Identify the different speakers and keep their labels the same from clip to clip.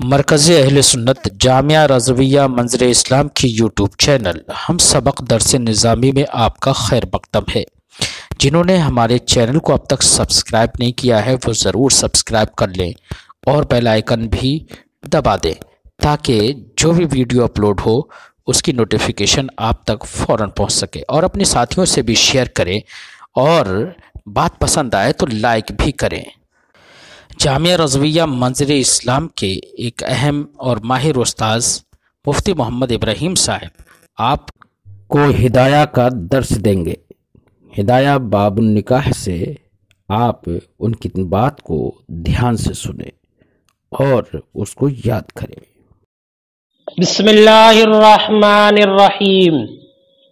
Speaker 1: مرکز اہل سنت جامعہ رضویہ منظر اسلام کی یوٹیوب چینل ہم سبق درس نظامی میں آپ کا خیر مقدم ہے۔ جنہوں نے ہمارے چینل کو اب تک سبسکرائب نہیں کیا ہے وہ ضرور سبسکرائب کر لیں اور بیل آئیکن بھی دبا دیں تاکہ جو بھی ویڈیو اپلوڈ ہو اس کی نوٹیفیکیشن آپ تک فوراً پہنچ سکے، اور اپنے ساتھیوں سے بھی شیئر کریں اور بات پسند آئے تو لائک بھی کریں۔ جامعہ رضویہ منظر اسلام کے ایک اہم اور ماہر استاذ مفتی محمد ابراہیم صاحب آپ کو ہدایہ کا درس دیں گے۔ ہدایہ باب النکاح سے آپ ان کی بات کو دھیان سے سنیں اور اس کو یاد کریں۔
Speaker 2: بسم اللہ الرحمن الرحیم۔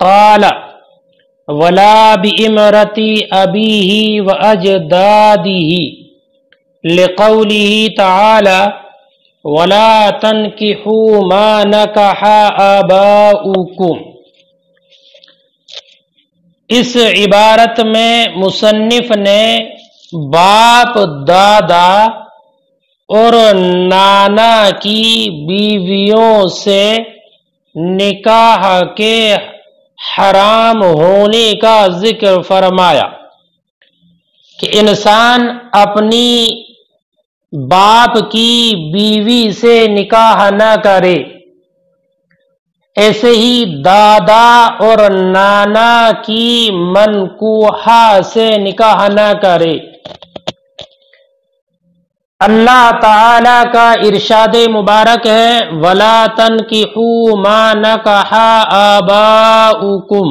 Speaker 2: قال ولا بامرۃ ابیہ واجدادہ لقوله تعالی ولا تنکحوا ما نکح آباؤکم۔ اس عبارت میں مصنف نے باپ، دادا اور نانا کی بیویوں سے نکاح کے حرام ہونے کا ذکر فرمایا کہ انسان اپنی باپ کی بیوی سے نکاح نہ کرے، ایسے ہی دادا اور نانا کی منکوحہ سے نکاح نہ کرے۔ اللہ تعالی کا ارشاد مبارک ہے وَلَا تَنْكِحُوا مَا نَكَحَ آبَاؤُكُمْ،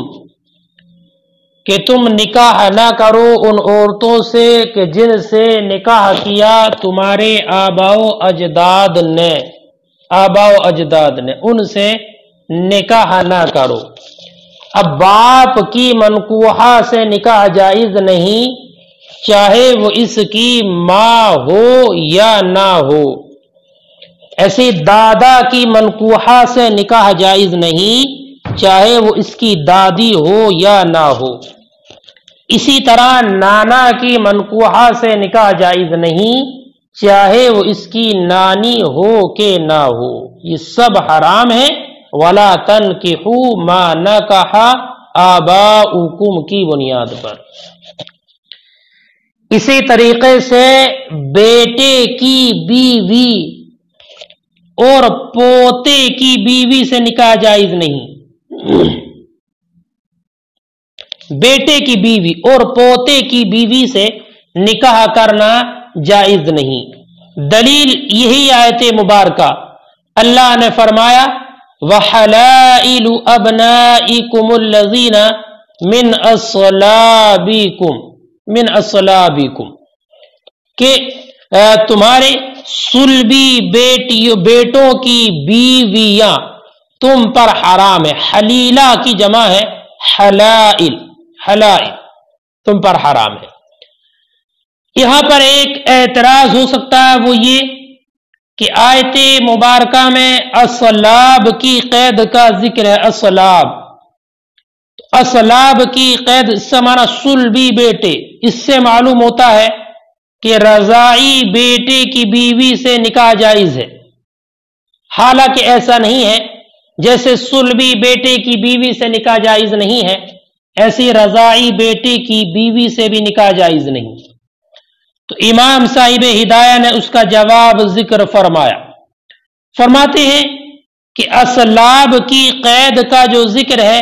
Speaker 2: کہ تم نکاح نہ کرو ان عورتوں سے کہ جن سے نکاح کیا تمہارے آباء و اجداد نے، ان سے نکاح نہ کرو۔ اب باپ کی منکوحہ سے نکاح جائز نہیں، چاہے وہ اس کی ماں ہو یا نہ ہو۔ ایسے دادا کی منکوحہ سے نکاح جائز نہیں، چاہے وہ اس کی دادی ہو یا نہ ہو۔ اسی طرح نانا کی منکوحہ سے نکاح جائز نہیں، چاہے وہ اس کی نانی ہو کہ نہ ہو، یہ سب حرام ہے۔ وَلَا تَنْكِحُوا مَا نَكَحَ آبَاؤُكُمْ کی بنیاد پر۔ اسی طریقے سے بیٹے کی بیوی اور پوتے کی بیوی سے نکاح جائز نہیں۔ بیٹے کی بیوی اور پوتے کی بیوی سے نکاح کرنا جائز نہیں۔ دلیل یہی آیت مبارکہ، اللہ نے فرمایا وَحَلَائِلُ أَبْنَائِكُمُ الَّذِينَ مِنْ أَصْلَابِكُمْ، کہ تمہارے صلبی بیٹوں کی بیویاں تم پر حرام ہے۔ حلیلہ کی جمع ہے حلائل، تم پر حرام ہے۔ یہاں پر ایک اعتراض ہو سکتا ہے، وہ یہ کہ آیت مبارکہ میں اصلاب کی قید کا ذکر ہے۔ اصلاب کی قید اس سے معنی صلبی بیٹے، اس سے معلوم ہوتا ہے کہ رضاعی بیٹے کی بیوی سے نکاح جائز ہے، حالانکہ ایسا نہیں ہے۔ جیسے صلبی بیٹے کی بیوی سے نکاح جائز نہیں ہے، ایسی رضاعی بیٹے کی بیوی سے بھی نکاح جائز نہیں۔ تو امام صاحب ہدایہ نے اس کا جواب ذکر فرمایا، فرماتے ہیں کہ اصلاب کی قید کا جو ذکر ہے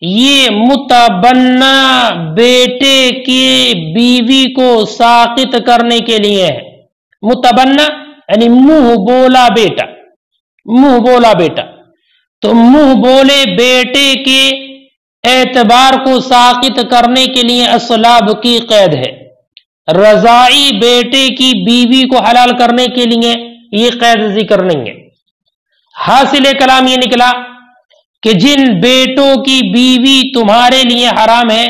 Speaker 2: یہ متبنہ بیٹے کی بیوی کو ساقط کرنے کے لیے ہے۔ متبنہ یعنی منہ بولا بیٹا، تو منہ بولے بیٹے کے اعتبار کو ساقط کرنے کے لیے اصلاب کی قید ہے۔ رضاعی بیٹے کی بیوی کو حلال کرنے کے لیے یہ قید ذکر نہیں ہے۔ حاصل کلام یہ نکلا کہ جن بیٹوں کی بیوی تمہارے لیے حرام ہے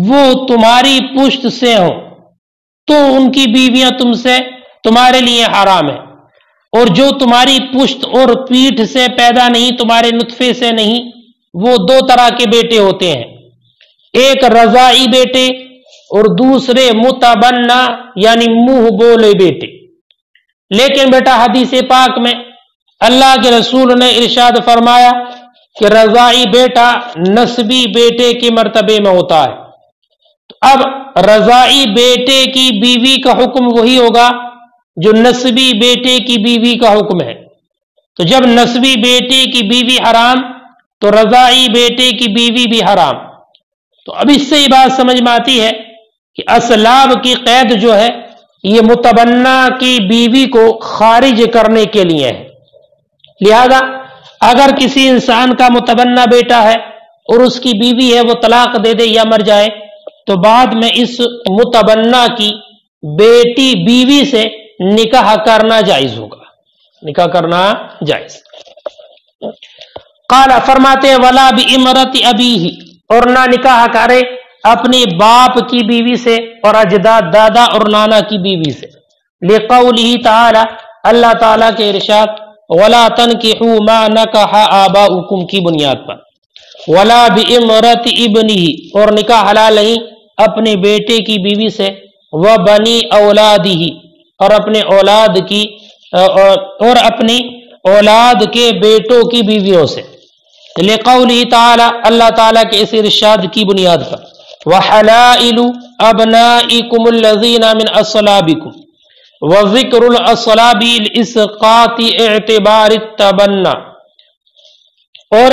Speaker 2: وہ تمہاری پشت سے ہوں تو ان کی بیویاں تمہارے لیے حرام ہے، اور جو تمہاری پشت اور پیٹھ سے پیدا نہیں، تمہارے نطفے سے نہیں، وہ دو طرح کے بیٹے ہوتے ہیں، ایک رضاعی بیٹے اور دوسرے متبنہ یعنی منہ بولے بیٹے۔ لیکن بیٹا حدیث پاک میں اللہ کے رسول نے ارشاد فرمایا کہ رضاعی بیٹا نسبی بیٹے کے مرتبے میں ہوتا ہے. اب رضاعی بیٹے کی بیوی کا حکم وہی ہوگا جو نسبی بیٹے کی بیوی کا حکم ہے. تو جب نسبی بیٹے کی بیوی حرام تو رضاعی بیٹے کی بیوی بھی حرام. تو اب اس سے یہ بات سمجھ میں آتی ہے کہ اسلاب کی قید جو ہے یہ متبنہ کی بیوی کو خارج کرنے کے لیے ہے. لہذا اگر کسی انسان کا متبنہ بیٹا ہے اور اس کی بیوی ہے وہ طلاق دے دے یا مر جائے تو بعد میں اس متبنہ کی بیٹی بیوی سے نکاح کرنا جائز ہوگا. نکاح کرنا جائز. قال فرماتے ولا بامرۃ ابیہ، اور نہ نکاح کرے اپنی باپ کی بیوی سے اور اجداد دادا اور نانا کی بیوی سے. لقولہ تعالی، اللہ تعالیٰ کے ارشاد ولا تنکحوا ما نکح آباؤکم کی بنیاد پر. ولا بامرۃ ابنہ، اور نکاح حلال نہیں اپنے بیٹے کی بیوی سے. وبنی اولادہ، اور اپنے اولاد کی اور اپنی اولاد کے بیٹوں کی بیویوں سے. لقولہ تعالی، اللہ تعالیٰ کے اس ارشاد کی بنیاد پر وحلائل ابنائکم الذین من اصلابکم وذکر الاصلاب الاسقاط اعتبار التبنہ، اور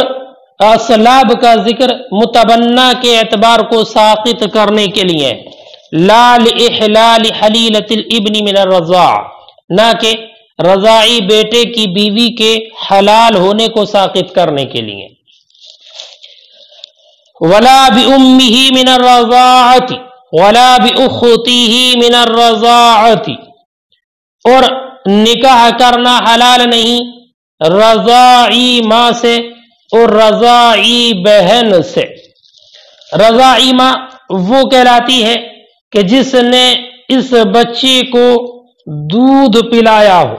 Speaker 2: اصلاب کا ذکر متبنہ کے اعتبار کو ساقط کرنے کے لیے، لا لاحلال حلیلۃ الابن من الرضاع، نہ کہ رضاعی بیٹے کی بیوی کے حلال ہونے کو ساقط کرنے کے لیے. ولا بأمہ من الرضاعۃ ولا بأختہ من الرضاعۃ، اور نکاح کرنا حلال نہیں رضاعی ماں سے اور رضاعی بہن سے. رضاعی ماں وہ کہلاتی ہے کہ جس نے اس بچے کو دودھ پلایا ہو.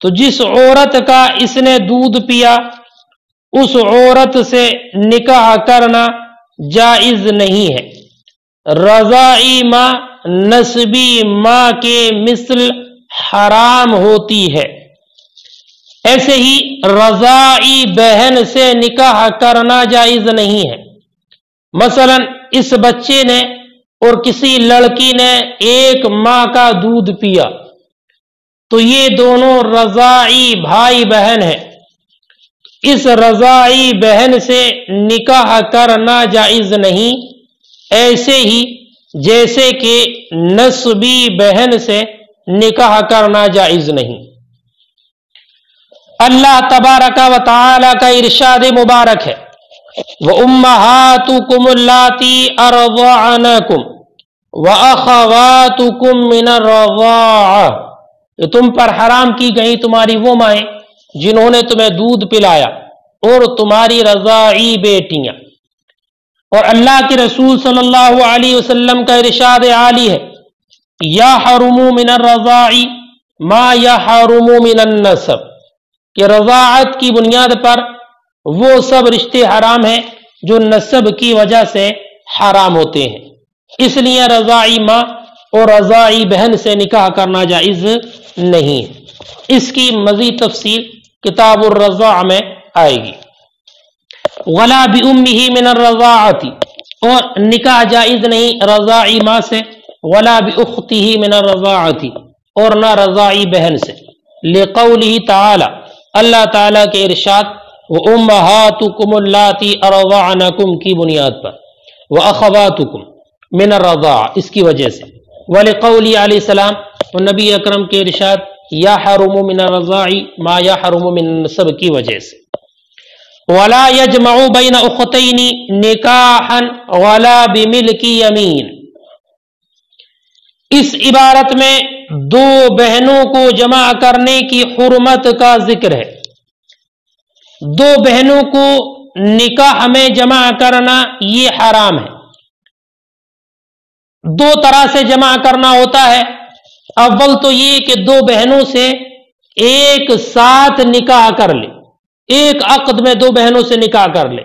Speaker 2: تو جس عورت کا اس نے دودھ پیا اس عورت سے نکاح کرنا جائز نہیں ہے. رضاعی ماں نسبی ماں کے مثل حرام ہوتی ہے. ایسے ہی رضاعی بہن سے نکاح کرنا جائز نہیں ہے. مثلا اس بچے نے اور کسی لڑکی نے ایک ماں کا دودھ پیا تو یہ دونوں رضاعی بھائی بہن ہیں. اس رضاعی بہن سے نکاح کرنا جائز نہیں، ایسے ہی جیسے کہ نسبی بہن سے نکاح کرنا جائز نہیں. اللہ تبارک و تعالی کا ارشاد مبارک ہے وَأُمَّهَاتُكُمُ اللَّاتِي أَرْضَعْنَكُمْ وَأَخَوَاتُكُمْ مِنَ الرَّضَاعَةِ، کہ تم پر حرام کی گئی تمہاری وہ مائیں جنہوں نے تمہیں دودھ پلایا اور تمہاری رضاعی بیٹیاں. اور اللہ کے رسول صلی اللہ علیہ وسلم کا ارشاد عالی ہے یحرم من الرضاع ما یحرم من النسب، کہ رضاعت کی بنیاد پر وہ سب رشتے حرام ہیں جو نسب کی وجہ سے حرام ہوتے ہیں. اس لیے رضاعی ماں اور رضاعی بہن سے نکاح کرنا جائز نہیں ہے. اس کی مزید تفصیل کتاب الرضاع میں آئے گی. ولا بأمہ من الرضاعۃ، اور نکاح جائز نہیں رضاعی ماں سے. ولا بأختہ من الرضاعۃ، اور نہ رضاعی بہن سے. لقولہ تعالی، اللہ تعالیٰ کے ارشاد وَأُمَّهَاتُكُمُ اللَّاتِي أَرْضَعْنَكُمْ کی بنیاد پر وَأَخَوَاتُكُمْ مِنَ الرَّضَاعَةِ اس کی وجہ سے. وَلِقَوْلِ علیہ السلام، اور نبی اکرم کے ارشاد یحرم من الرضاع ما یحرم من النسب کی وجہ سے. وَلَا يَجْمَعُ بَيْنَ أُخْتَيْنِ نِكَاحًا وَلَا بِمِلْكِ يَمِينٍ، اس عبارت میں دو بہنوں کو جمع کرنے کی حرمت کا ذکر ہے. دو بہنوں کو نکاح میں جمع کرنا یہ حرام ہے. دو طرح سے جمع کرنا ہوتا ہے. اول تو یہ کہ دو بہنوں سے ایک ساتھ نکاح کر لے، ایک عقد میں دو بہنوں سے نکاح کر لے،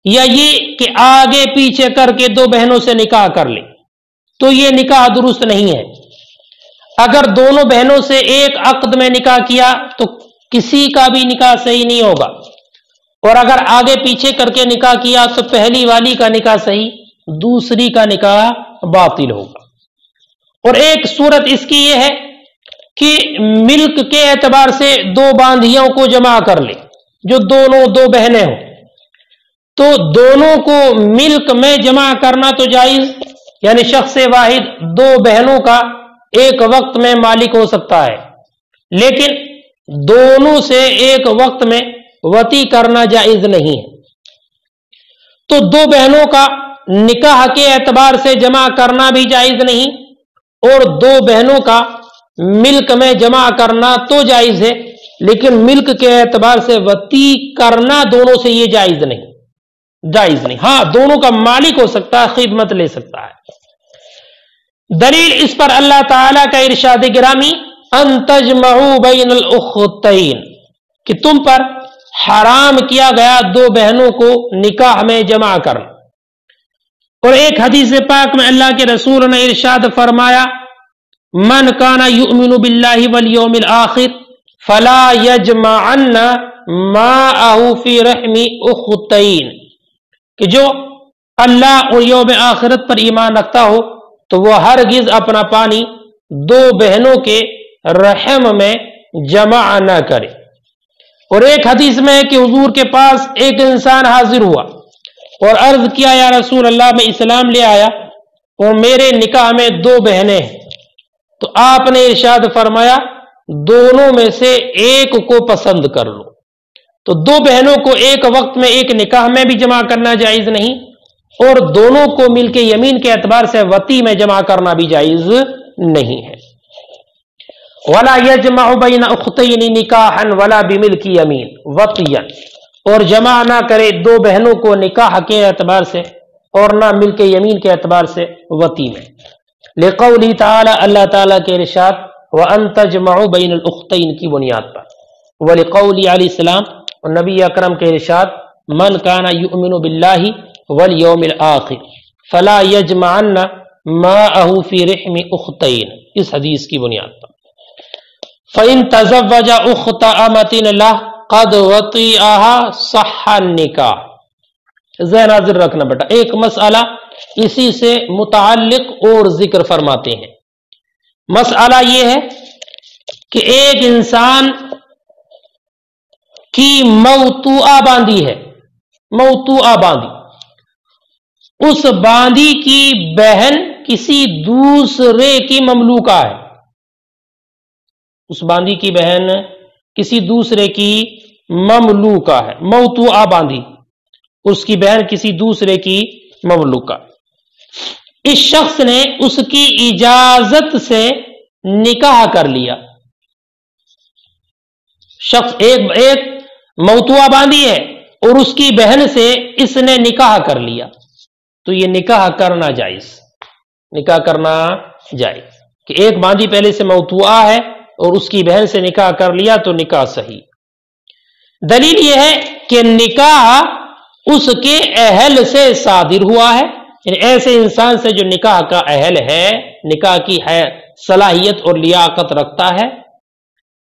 Speaker 2: یا یہ کہ آگے پیچھے کر کے دو بہنوں سے نکاح کر لے، تو یہ نکاح درست نہیں ہے. اگر دونوں بہنوں سے ایک عقد میں نکاح کیا تو کسی کا بھی نکاح صحیح نہیں ہوگا، اور اگر آگے پیچھے کر کے نکاح کیا تو پہلی والی کا نکاح صحیح، دوسری کا نکاح باطل ہوگا۔ اور ایک صورت اس کی یہ ہے کہ ملک کے اعتبار سے دو باندھیوں کو جمع کر لے، جو دونوں دو بہنیں ہوں، تو دونوں کو ملک میں جمع کرنا تو جائز، یعنی شخص واحد دو بہنوں کا ایک وقت میں مالک ہو سکتا ہے، لیکن دونوں سے ایک وقت میں وطی کرنا جائز نہیں ہے۔ تو دو بہنوں کا نکاح کے اعتبار سے جمع کرنا بھی جائز نہیں، اور دو بہنوں کا ملک میں جمع کرنا تو جائز ہے، لیکن ملک کے اعتبار سے وطی کرنا دونوں سے یہ جائز نہیں۔ ہاں دونوں کا مالک ہو سکتا ہے، خدمت لے سکتا ہے۔ دلیل اس پر اللہ تعالی کا ارشاد گرامی ان تجمعوا بین الاختین، کہ تم پر حرام کیا گیا دو بہنوں کو نکاح میں جمع کرنا۔ اور ایک حدیث پاک میں اللہ کے رسول نے ارشاد فرمایا من کان یؤمن باللہ والیوم الآخر فلا یجمعن ماءہ فی رحم اختین، کہ جو اللہ اور یوم آخرت پر ایمان رکھتا ہو تو وہ ہرگز اپنا پانی دو بہنوں کے رحم میں جمع نہ کرے۔ اور ایک حدیث میں ہے کہ حضور کے پاس ایک انسان حاضر ہوا اور عرض کیا یا رسول اللہ میں اسلام لے آیا اور میرے نکاح میں دو بہنیں ہیں، تو آپ نے ارشاد فرمایا دونوں میں سے ایک کو پسند کر لو۔ تو دو بہنوں کو ایک وقت میں ایک نکاح میں بھی جمع کرنا جائز نہیں، اور دونوں کو مل کے یمین کے اعتبار سے وطی میں جمع کرنا بھی جائز نہیں ہے۔ وَلَا يَجْمَعُ بَيْنَ أُخْتَيْنِ نِكَاحًا وَلَا بِمِلْكِ يَمِينٍ وَطِيًّا، اور جمع نہ کرے دو بہنوں کو نکاح کے اعتبار سے اور نہ مل کے یمین کے اعتبار سے وطی میں، لقولی تعالی، اللہ تعالیٰ کے ارشاد وَأَن تَجْمَعُوا بَيْنَ الْأُخْتَيْنِ کی بنیاد پر، وَلِقَوْلِ علیہ السلام، اور نبی اکرم کے ارشاد من کان یؤمن باللہ والیوم الآخر فلا یجمعن ماءہ فی رحم اختین، اس حدیث کی بنیاد پر۔ فَإِن تَزَوَّجَ أُخْتَ أَمَةٍ لَهُ قَدْ وَطِئَهَا صَحَّ النِّكَاحُ۔ ذہن حاضر رکھنا بیٹا، ایک مسئلہ اسی سے متعلق اور ذکر فرماتے ہیں۔ مسئلہ یہ ہے کہ ایک انسان کی موطوعہ باندھی ہے، موطوعہ باندھی، اس باندھی کی بہن کسی دوسرے کی مملوکہ ہے، اس باندھی کی بہن کسی دوسرے کی مملوکہ ہے، موطوعہ باندھی، اس کی بہن کسی دوسرے کی مملوکہ۔ اس شخص نے اس کی اجازت سے نکاح کر لیا، شخص ایک موطوعہ باندھی ہے اور اس کی بہن سے اس نے نکاح کر لیا، تو یہ نکاح کرنا جائز، نکاح کرنا جائز، کہ ایک باندھی پہلے سے موطوعہ ہے اور اس کی بہن سے نکاح کر لیا تو نکاح صحیح۔ دلیل یہ ہے کہ نکاح اس کے اہل سے صادر ہوا ہے، یعنی ایسے انسان سے جو نکاح کا اہل ہے، نکاح کی ہے صلاحیت اور لیاقت رکھتا ہے،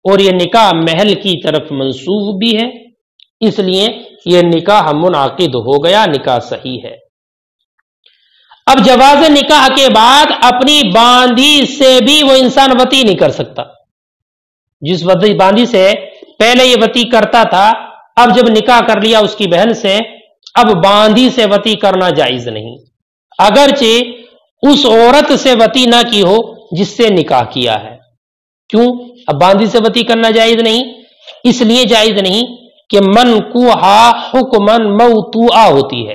Speaker 2: اور یہ نکاح محل کی طرف منسوب بھی ہے، اس لیے یہ نکاح منعقد ہو گیا، نکاح صحیح ہے۔ اب جواز نکاح کے بعد اپنی باندھی سے بھی وہ انسان وطی نہیں کر سکتا، جس باندھی سے پہلے یہ وطی کرتا تھا، اب جب نکاح کر لیا اس کی بہن سے، اب باندھی سے وطی کرنا جائز نہیں، اگرچہ اس عورت سے وطی نہ کی ہو جس سے نکاح کیا ہے۔ کیوں؟ اب باندھی سے وطی کرنا جائز نہیں، اس لیے جائز نہیں کہ منکوحہ حکماً موطوعہ ہوتی ہے،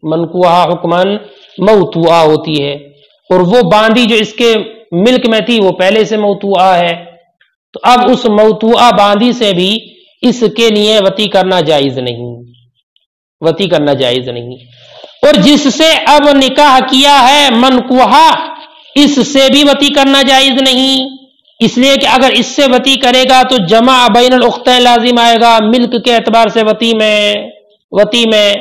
Speaker 2: منکوحہ حکماً موطوعہ ہوتی ہے، اور وہ باندھی جو اس کے ملک میں تھی وہ پہلے سے موطوعہ ہے، تو اب اس موطوعہ باندھی سے بھی اس کے لیے وطی کرنا جائز نہیں، وطی کرنا جائز نہیں۔ اور جس سے اب نکاح کیا ہے منکوحہ، اس سے بھی وطی کرنا جائز نہیں، اس لیے کہ اگر اس سے وطی کرے گا تو جمع بین الاختین لازم آئے گا ملک کے اعتبار سے وطی میں،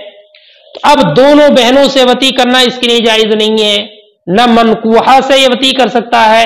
Speaker 2: اب دونوں بہنوں سے وطی کرنا اس کے لیے جائز نہیں ہے، نہ منکوحہ سے یہ وطی کر سکتا ہے